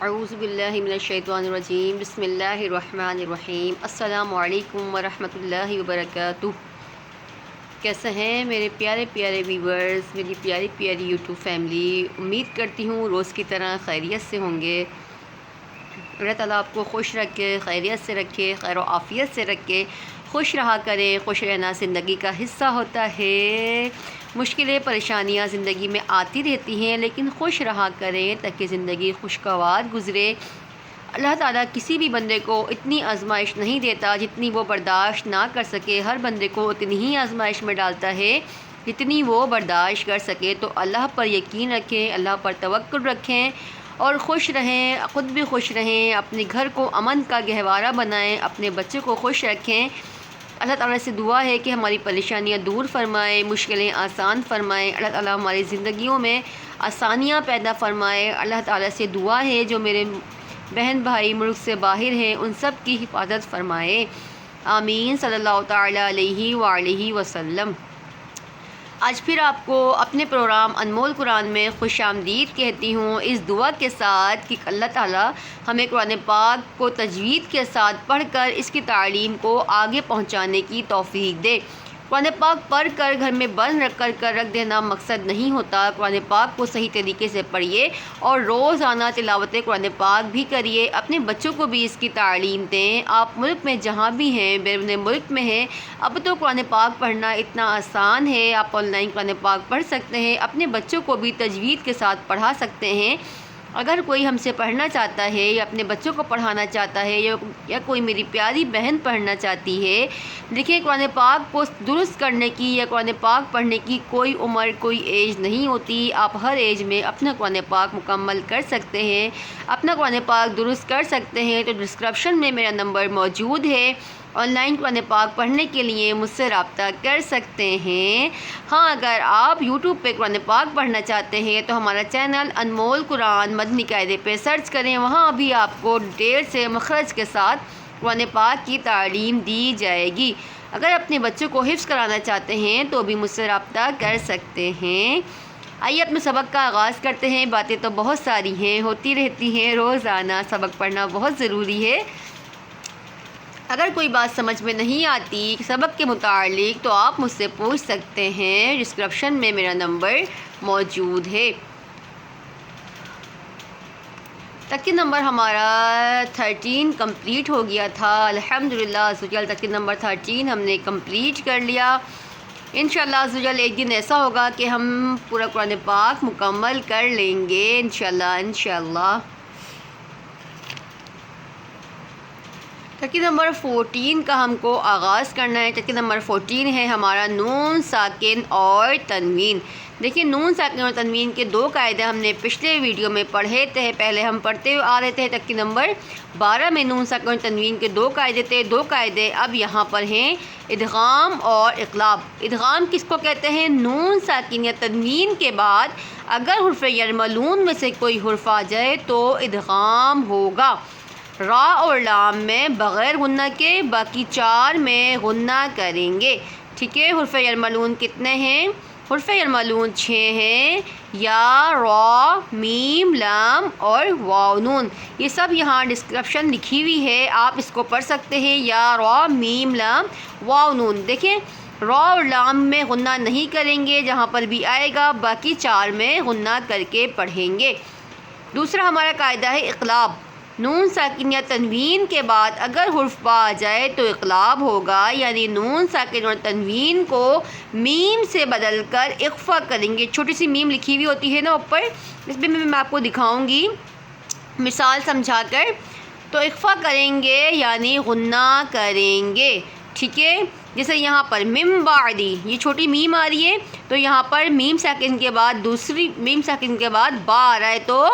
اعوذ باللہ من الشیطان الرجیم بسم اللہ الرحمن الرحیم السلام علیکم ورحمۃ اللہ وبرکاتہ۔ کیسے ہیں میرے پیارے پیارے ویورز، میری پیاری پیاری یوٹیوب فیملی؟ امید کرتی ہوں روز کی طرح خیریت سے ہوں گے۔ اللہ تعالیٰ آپ کو خوش رکھے، خیریت سے رکھے، خیر و عافیت سے رکھے، خوش رہا کریں۔ خوش رہنا زندگی کا حصہ ہوتا ہے۔ مشکلیں پریشانیاں زندگی میں آتی رہتی ہیں، لیکن خوش رہا کریں تاکہ زندگی خوشگوار گزرے۔ اللہ تعالیٰ کسی بھی بندے کو اتنی آزمائش نہیں دیتا جتنی وہ برداشت نہ کر سکے، ہر بندے کو اتنی ہی آزمائش میں ڈالتا ہے جتنی وہ برداشت کر سکے۔ تو اللہ پر یقین رکھیں، اللہ پر توکل رکھیں اور خوش رہیں، خود بھی خوش رہیں، اپنے گھر کو امن کا گہوارہ بنائیں، اپنے بچے کو خوش رکھیں۔ اللہ تعالیٰ سے دعا ہے کہ ہماری پریشانیاں دور فرمائے، مشکلیں آسان فرمائے، اللہ تعالیٰ ہماری زندگیوں میں آسانیاں پیدا فرمائے۔ اللہ تعالیٰ سے دعا ہے جو میرے بہن بھائی ملک سے باہر ہیں ان سب کی حفاظت فرمائے، آمین صلی اللہ تعالیٰ علیہ وآلہ وسلم۔ آج پھر آپ کو اپنے پروگرام انمول قرآن میں خوش آمدید کہتی ہوں، اس دعا کے ساتھ کہ اللہ تعالیٰ ہمیں قرآن پاک کو تجوید کے ساتھ پڑھ کر اس کی تعلیم کو آگے پہنچانے کی توفیق دے۔ قرآن پاک پڑھ کر گھر میں بند رکھ دینا مقصد نہیں ہوتا۔ قرآن پاک کو صحیح طریقے سے پڑھیے اور روزانہ تلاوت قرآن پاک بھی کریے، اپنے بچوں کو بھی اس کی تعلیم دیں۔ آپ ملک میں جہاں بھی ہیں، بیرون ملک میں ہیں، اب تو قرآن پاک پڑھنا اتنا آسان ہے، آپ آن لائن قرآن پاک پڑھ سکتے ہیں، اپنے بچوں کو بھی تجوید کے ساتھ پڑھا سکتے ہیں۔ اگر کوئی ہم سے پڑھنا چاہتا ہے یا اپنے بچوں کو پڑھانا چاہتا ہے یا کوئی میری پیاری بہن پڑھنا چاہتی ہے، دیکھیں قرآن پاک کو درست کرنے کی یا قرآن پاک پڑھنے کی کوئی عمر، کوئی ایج نہیں ہوتی۔ آپ ہر ایج میں اپنا قرآن پاک مکمل کر سکتے ہیں، اپنا قرآن پاک درست کر سکتے ہیں۔ تو ڈسکرپشن میں میرا نمبر موجود ہے، آن لائن قرآن پاک پڑھنے کے لیے مجھ سے رابطہ کر سکتے ہیں۔ ہاں، اگر آپ یوٹیوب پہ قرآن پاک پڑھنا چاہتے ہیں تو ہمارا چینل انمول قرآن مدنی قاعدے پہ سرچ کریں، وہاں بھی آپ کو ڈیٹیل سے مخرج کے ساتھ قرآن پاک کی تعلیم دی جائے گی۔ اگر اپنے بچوں کو حفظ کرانا چاہتے ہیں تو بھی مجھ سے رابطہ کر سکتے ہیں۔ آئیے اپنے سبق کا آغاز کرتے ہیں۔ باتیں تو بہت ساری ہیں، ہوتی رہتی ہیں، روزانہ سبق پڑھنا بہت ضروری ہے۔ اگر کوئی بات سمجھ میں نہیں آتی سبق کے متعلق تو آپ مجھ سے پوچھ سکتے ہیں، ڈسکرپشن میں میرا نمبر موجود ہے۔ تک کے نمبر ہمارا 13 کمپلیٹ ہو گیا تھا، الحمدللہ عزوجل تک کے نمبر 13 ہم نے کمپلیٹ کر لیا۔ انشاءاللہ عزوجل ایک دن ایسا ہوگا کہ ہم پورا قرآن پاک مکمل کر لیں گے، انشاءاللہ۔ ترکیب نمبر 14 کا ہم کو آغاز کرنا ہے۔ ترکیب نمبر 14 ہے ہمارا نون ساکن اور تنوین۔ دیکھیں نون ساکن اور تنوین کے دو قاعدے ہم نے پچھلے ویڈیو میں پڑھے تھے، پہلے ہم پڑھتے آ رہے تھے۔ ترکیب نمبر 12 میں نون ساکن اور تنوین کے دو قاعدے تھے، دو قاعدے اب یہاں پر ہیں، ادغام اور اقلاب۔ ادغام کس کو کہتے ہیں؟ نون ساکن یا تنوین کے بعد اگر حرف یرملون میں سے کوئی حرف آ جائے تو ادغام ہوگا۔ را اور لام میں بغیر غنہ کے، باقی چار میں غنہ کریں گے، ٹھیک ہے۔ حرف یرملون کتنے ہیں؟ حرف یرملون 6 ہیں، یا، را، میم، لام اور واو نون۔ یہ سب یہاں ڈسکرپشن لکھی ہوئی ہے، آپ اس کو پڑھ سکتے ہیں، یا، را، میم، لام، واو نون۔ دیکھیں را اور لام میں غنہ نہیں کریں گے، جہاں پر بھی آئے گا باقی چار میں غنہ کر کے پڑھیں گے۔ دوسرا ہمارا قاعدہ ہے اقلاب۔ نون ساکن یا تنوین کے بعد اگر حرف با آ جائے تو اقلاب ہوگا، یعنی نون ساکن اور تنوین کو میم سے بدل کر اخفا کریں گے۔ چھوٹی سی میم لکھی ہوئی ہوتی ہے نا اوپر، اس میں میں آپ کو دکھاؤں گی مثال سمجھا کر۔ تو اخفا کریں گے یعنی غنہ کریں گے، ٹھیک ہے۔ جیسے یہاں پر مم بعدی، یہ چھوٹی میم آ رہی ہے تو یہاں پر میم ساکن کے بعد دوسری میم ساکن کے بعد با آ رہا ہے تو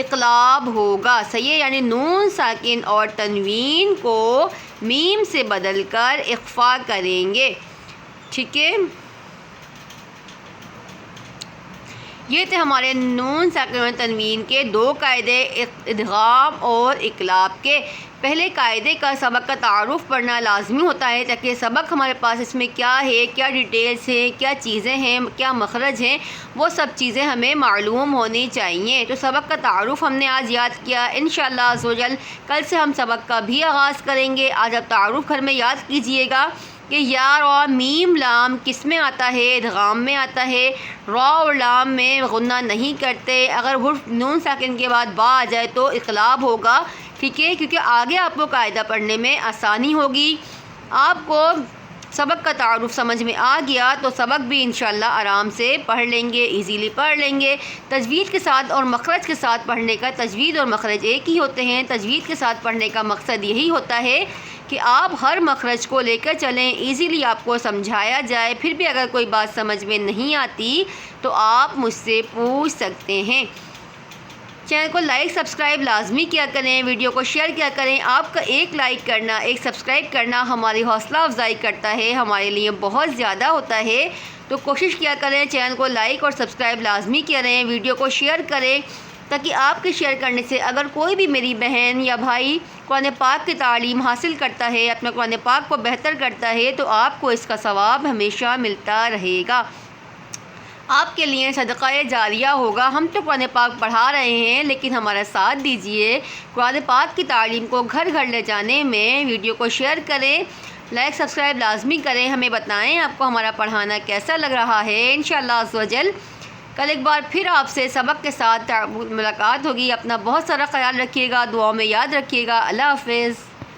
اقلاب ہوگا، صحیح ہے۔ یعنی نون ساکن اور تنوین کو میم سے بدل کر اخفا کریں گے، ٹھیک ہے۔ یہ تھے ہمارے نون ساکن و تنوین کے دو قاعدے ادغام اور اقلاب کے۔ پہلے قاعدے کا سبق کا تعارف پڑھنا لازمی ہوتا ہے تاکہ سبق ہمارے پاس اس میں کیا ہے، کیا ڈیٹیلز ہیں، کیا چیزیں ہیں، کیا مخرج ہیں، وہ سب چیزیں ہمیں معلوم ہونی چاہیے۔ تو سبق کا تعارف ہم نے آج یاد کیا۔ انشاءاللہ عز و جل کل سے ہم سبق کا بھی آغاز کریں گے۔ آج آپ تعارف گھر میں یاد کیجئے گا کہ یا را میم لام کس میں آتا ہے؟ ادغام میں آتا ہے۔ را اور لام میں غنہ نہیں کرتے۔ اگر حرف نون ساکن کے بعد با آ جائے تو اقلاب ہوگا، ٹھیک ہے، کیونکہ آگے آپ کو قاعدہ پڑھنے میں آسانی ہوگی۔ آپ کو سبق کا تعارف سمجھ میں آ گیا تو سبق بھی انشاءاللہ آرام سے پڑھ لیں گے، ایزیلی پڑھ لیں گے۔ تجوید کے ساتھ اور مخرج کے ساتھ پڑھنے کا، تجوید اور مخرج ایک ہی ہوتے ہیں۔ تجوید کے ساتھ پڑھنے کا مقصد یہی ہوتا ہے کہ آپ ہر مخرج کو لے کر چلیں، ایزیلی آپ کو سمجھایا جائے۔ پھر بھی اگر کوئی بات سمجھ میں نہیں آتی تو آپ مجھ سے پوچھ سکتے ہیں۔ چینل کو لائک سبسکرائب لازمی کیا کریں، ویڈیو کو شیئر کیا کریں۔ آپ کا ایک لائک کرنا، ایک سبسکرائب کرنا ہماری حوصلہ افزائی کرتا ہے، ہمارے لیے بہت زیادہ ہوتا ہے۔ تو کوشش کیا کریں چینل کو لائک اور سبسکرائب لازمی کریں، ویڈیو کو شیئر کریں تاکہ آپ کے شیئر کرنے سے اگر کوئی بھی میری بہن یا بھائی قرآن پاک کی تعلیم حاصل کرتا ہے، اپنے قرآن پاک کو بہتر کرتا ہے تو آپ کو اس کا ثواب ہمیشہ ملتا رہے گا، آپ کے لیے صدقہ جاریہ ہوگا۔ ہم تو قرآن پاک پڑھا رہے ہیں لیکن ہمارا ساتھ دیجئے قرآن پاک کی تعلیم کو گھر گھر لے جانے میں۔ ویڈیو کو شیئر کریں، لائک سبسکرائب لازمی کریں، ہمیں بتائیں آپ کو ہمارا پڑھانا کیسا لگ رہا ہے۔ انشاءاللہ عز و جل کل ایک بار پھر آپ سے سبق کے ساتھ ملاقات ہوگی۔ اپنا بہت سارا خیال رکھیے گا، دعاؤں میں یاد رکھیے گا۔ اللہ حافظ۔